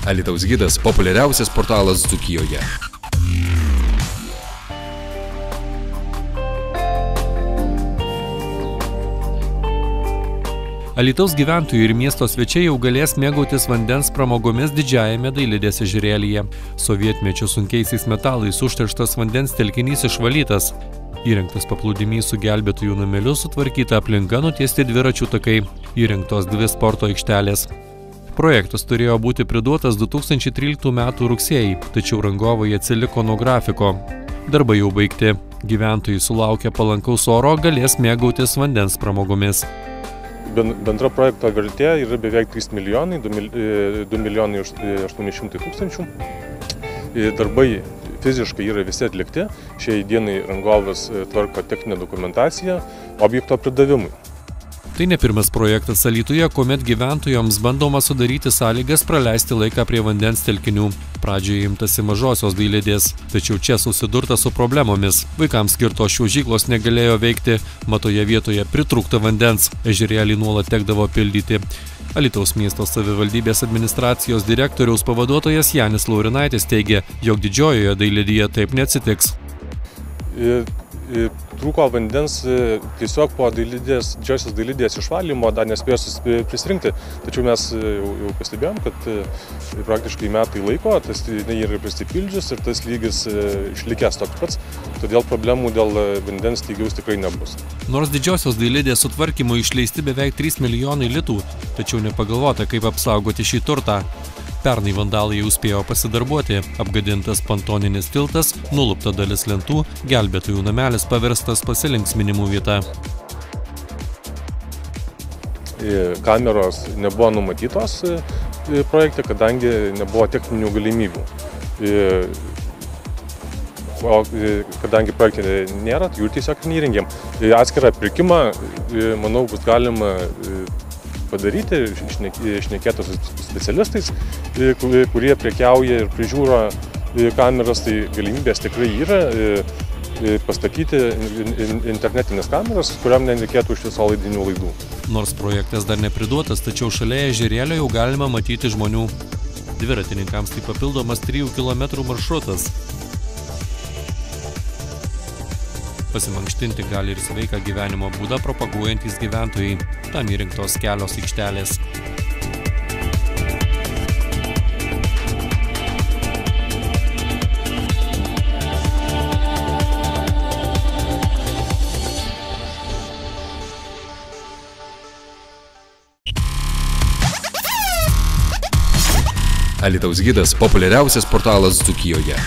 Alytaus gidas – populiariausias portalas Dzūkijoje. Alytaus gyventojų ir miesto svečiai jau galės mėgautis vandens pramogomis didžiajame Dailidės ežerėlyje. Sovietmečio sunkiaisiais metalais užterštas vandens telkinys išvalytas. Įrengtas paplūdimys su gelbėtojų nameliu, sutvarkyta aplinka, nutiesti dviračių takai, įrengtos 2 sporto aikštelės. Projektas turėjo būti priduotas 2013 m. rugsėjį, tačiau rangovai atsiliko nuo grafiko. Darbai jau baigti. Gyventojai sulaukę palankaus oro galės mėgautis vandens pramogomis. Bendra projekto vertė yra beveik 3 milijonai, 2 milijonai 800 tūkstančių. Darbai fiziškai yra visi atlikti. Šiai dienai rangovas tvarko techninę dokumentaciją objekto pridavimui. Tai ne pirmas projektas Alytuje, kuomet gyventojams bandoma sudaryti sąlygas praleisti laiką prie vandens telkinių. Pradžioje imtasi Mažosios Dailidės, tačiau čia susidurta su problemomis. Vaikams skirtos čiuožyklos negalėjo veikti, matoje vietoje pritrūkta vandens, ežerėlį nuolat tekdavo pildyti. Alytaus miesto savivaldybės administracijos direktoriaus pavaduotojas Janis Laurinaitis teigia, jog didžiojoje Dailidėje taip neatsitiks. Trūko vandens tiesiog po didžiosios Dailidės išvalymo, dar nespėjus prisirinkti. Tačiau mes jau pastebėjom, kad praktiškai metai laiko, tas yra prisipildžius ir tas lygis išlikęs toks pats, todėl problemų dėl vandens stygiaus tikrai nebus. Nors didžiosios Dailidės sutvarkymui išleisti beveik 3 milijonai litų, tačiau nepagalvota, kaip apsaugoti šį turtą. Pernai vandalai jau spėjo pasidarbuoti, apgadintas pontoninis tiltas, nulupta dalis lentų, gelbėtojų namelis paverstas pasilinksminimų vieta. Kameros nebuvo numatytos projekte, kadangi nebuvo techninių galimybių. O kadangi projekte nėra, tai jų tiesiog neįrengėm. Atskirą pirkimą, manau, bus galima padaryti, šnekėti su specialistais, kurie prekiauja ir prižiūro kameras, tai galimybės tikrai yra pastatyti internetinės kameras, kuriam nereikėtų iš viso laidinių laidų. Nors projektas dar nepriduotas, tačiau šalia ežerėlio jau galima matyti žmonių. Dviratininkams tai papildomas 3 km maršrutas. Pasimankštinti gali ir sveiką gyvenimo būdą propaguojantys gyventojai. Tam įrengtos kelios aikštelės. Alytaus gidas – populiariausias portalas Dzūkijoje.